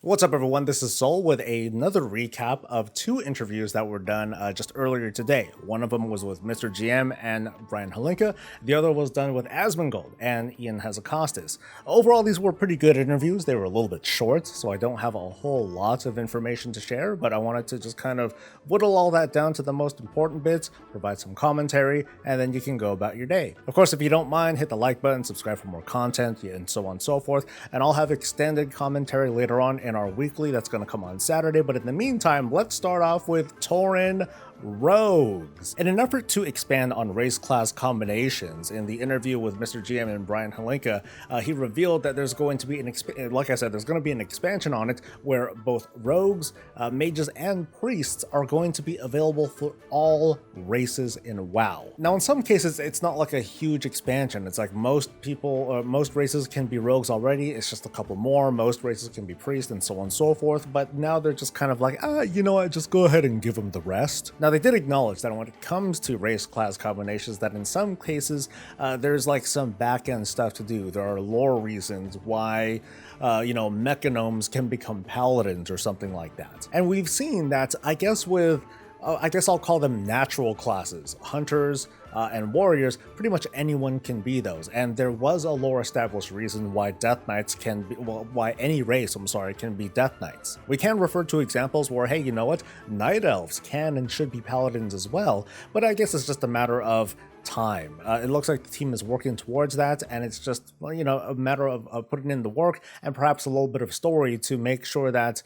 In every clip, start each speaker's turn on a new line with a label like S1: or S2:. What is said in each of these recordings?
S1: What's up, everyone? This is Soul with another recap of two interviews that were done just earlier today. One of them was with MrGM and Holinka. The other was done with Asmongold and Hazzkostas. Overall, these were pretty good interviews. They were a little bit short, so I don't have a whole lot of information to share, but I wanted to just kind of whittle all that down to the most important bits, provide some commentary, and then you can go about your day. Of course, if you don't mind, hit the like button, subscribe for more content, and so on and so forth, and I'll have extended commentary later on in our weekly that's going to come on Saturday. But in the meantime, let's start off with Tauren Rogues. In an effort to expand on race class combinations, in the interview with MrGM and Holinka, he revealed that there's going to be there's going to be an expansion on it where both rogues, mages, and priests are going to be available for all races in WoW. Now, in some cases, it's not like a huge expansion. It's like most races can be rogues already. It's just a couple more. Most races can be priests, and so on and so forth. But now they're just kind of like, you know what? Just go ahead and give them the rest. Now, they did acknowledge that when it comes to race class combinations, that in some cases there's like some back end stuff to do. There are lore reasons why mechanomes can become paladins or something like that. And we've seen that, I guess I'll call them natural classes. Hunters and warriors, pretty much anyone can be those. And there was a lore established reason why Death Knights why any race, can be Death Knights. We can refer to examples where, hey, you know what? Night Elves can and should be paladins as well, but I guess it's just a matter of time. It looks like the team is working towards that, and it's just a matter of putting in the work and perhaps a little bit of story to make sure that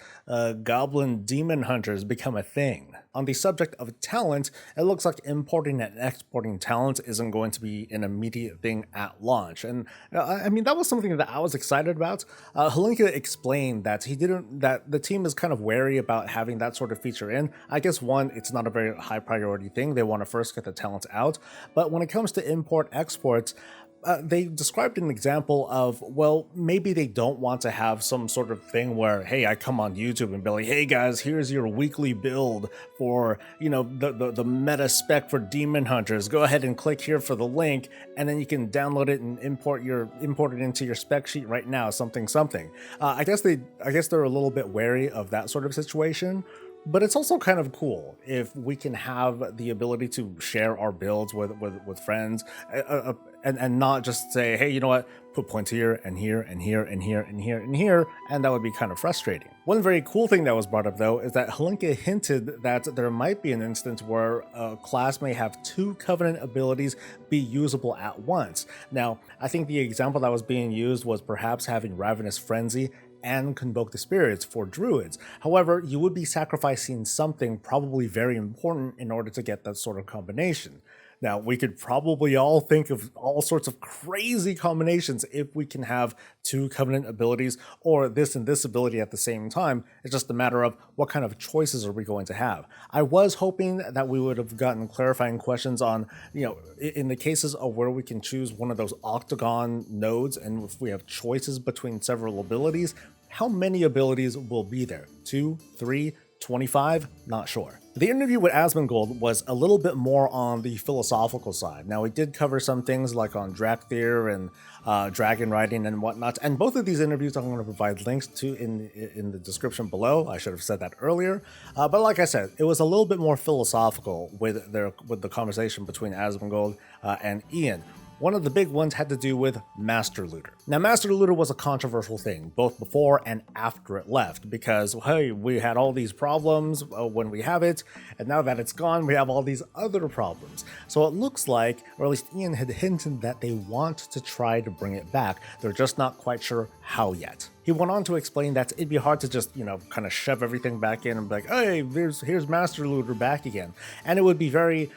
S1: goblin demon hunters become a thing. On the subject of talent, it looks like importing and exporting talent isn't going to be an immediate thing at launch, and that was something that I was excited about. Holinka explained that that the team is kind of wary about having that sort of feature in. I guess one, it's not a very high priority thing. They want to first get the talent out, but when it comes to import exports, they described an example of, well, maybe they don't want to have some sort of thing where, hey, I come on YouTube and be like, hey guys, here's your weekly build for, the meta spec for demon hunters. Go ahead and click here for the link, and then you can download it and import it into your spec sheet right now, something. I guess they're a little bit wary of that sort of situation. But it's also kind of cool if we can have the ability to share our builds with friends and not just say, hey, you know what, put points here and here and here and here and here and here, and that would be kind of frustrating. One very cool thing that was brought up, though, is that Holinka hinted that there might be an instance where a class may have two Covenant abilities be usable at once. Now, I think the example that was being used was perhaps having Ravenous Frenzy and Convoke the Spirits for druids. However, you would be sacrificing something probably very important in order to get that sort of combination. Now, we could probably all think of all sorts of crazy combinations if we can have two Covenant abilities or this and this ability at the same time. It's just a matter of what kind of choices are we going to have. I was hoping that we would have gotten clarifying questions on, in the cases of where we can choose one of those octagon nodes, and if we have choices between several abilities, how many abilities will be there? 2, 3, 25? Not sure. The interview with Asmongold was a little bit more on the philosophical side. Now, we did cover some things like on Drakthir and dragon riding and whatnot, and both of these interviews I'm going to provide links to in the description below. I should have said that earlier, but like I said, it was a little bit more philosophical with the conversation between Asmongold and Ian. One of the big ones had to do with Master Looter. Now, Master Looter was a controversial thing, both before and after it left, because, hey, we had all these problems when we have it, and now that it's gone, we have all these other problems. So it looks like, or at least Ian had hinted that they want to try to bring it back. They're just not quite sure how yet. He went on to explain that it'd be hard to just, kind of shove everything back in and be like, hey, here's Master Looter back again. And it would be very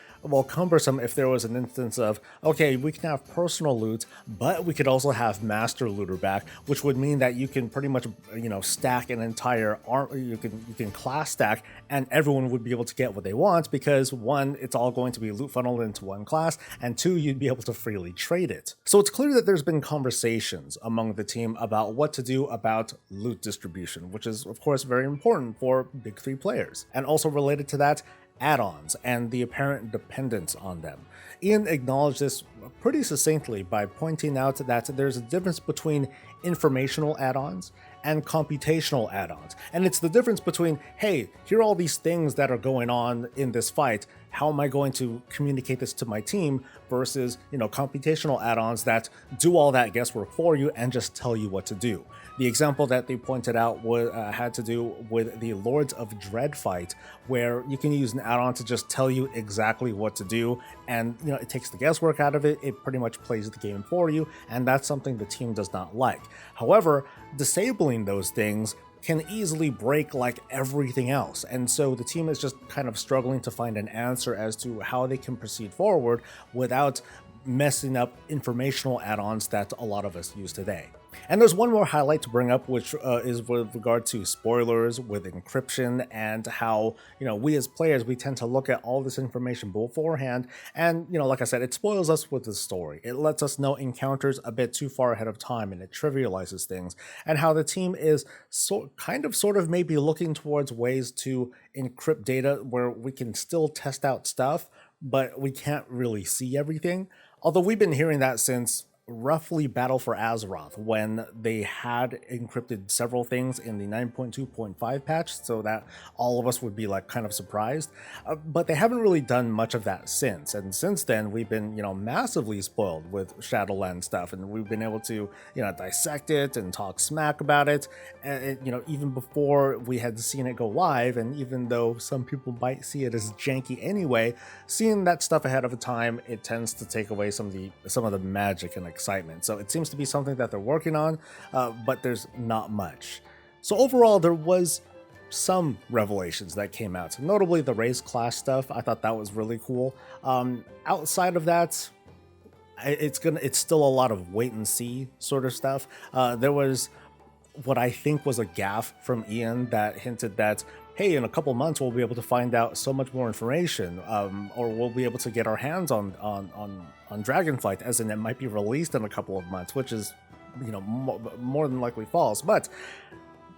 S1: cumbersome if there was an instance of, okay, we can have personal loot, but we could also have Master Looter back, which would mean that you can pretty much, stack an entire you can class stack, and everyone would be able to get what they want, because one, it's all going to be loot funneled into one class, and two, you'd be able to freely trade it. So it's clear that there's been conversations among the team about what to do about loot distribution, which is, of course, very important for big three players. And also related to that, add-ons and the apparent dependence on them. Ian acknowledged this pretty succinctly by pointing out that there's a difference between informational add-ons and computational add-ons. And it's the difference between, hey, here are all these things that are going on in this fight, how am I going to communicate this to my team, versus, computational add-ons that do all that guesswork for you and just tell you what to do. The example that they pointed out had to do with the Lords of Dread fight, where you can use an add-on to just tell you exactly what to do, and it takes the guesswork out of it. It pretty much plays the game for you, and that's something the team does not like. However, disabling those things can easily break like everything else, and so the team is just kind of struggling to find an answer as to how they can proceed forward without messing up informational add-ons that a lot of us use today. And there's one more highlight to bring up, which is with regard to spoilers with encryption, and how, we as players, we tend to look at all this information beforehand, and, like I said, it spoils us with the story. It lets us know encounters a bit too far ahead of time, and it trivializes things, and how the team is sort of maybe looking towards ways to encrypt data where we can still test out stuff, but we can't really see everything. Although we've been hearing that since roughly Battle for Azeroth, when they had encrypted several things in the 9.2.5 patch, so that all of us would be like kind of surprised, but they haven't really done much of that since. And since then we've been massively spoiled with Shadowlands stuff, and we've been able to dissect it and talk smack about it, and even before we had seen it go live. And even though some people might see it as janky anyway, seeing that stuff ahead of time, it tends to take away some of the magic and excitement. So it seems to be something that they're working on, but there's not much. So overall, there was some revelations that came out, notably the race class stuff. I thought that was really cool. Outside of that, it's still a lot of wait and see sort of stuff. There was what I think was a gaffe from Ian that hinted that, hey, in a couple months we'll be able to find out so much more information, or we'll be able to get our hands on Dragonflight, as in it might be released in a couple of months, which is more than likely false. But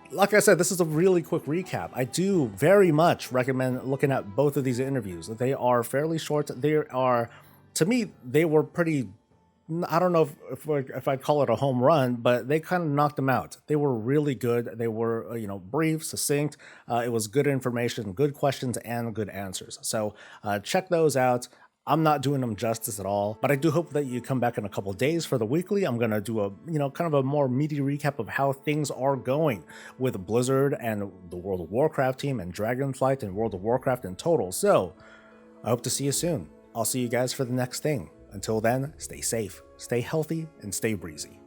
S1: like I said, this is a really quick recap. I do very much recommend looking at both of these interviews. They are fairly short. To me, they were pretty, I don't know if I'd call it a home run, but they kind of knocked them out. They were really good. They were, brief, succinct. It was good information, good questions, and good answers. So check those out. I'm not doing them justice at all, but I do hope that you come back in a couple days for the weekly. I'm going to do a, kind of a more meaty recap of how things are going with Blizzard and the World of Warcraft team and Dragonflight and World of Warcraft in total. So I hope to see you soon. I'll see you guys for the next thing. Until then, stay safe, stay healthy, and stay breezy.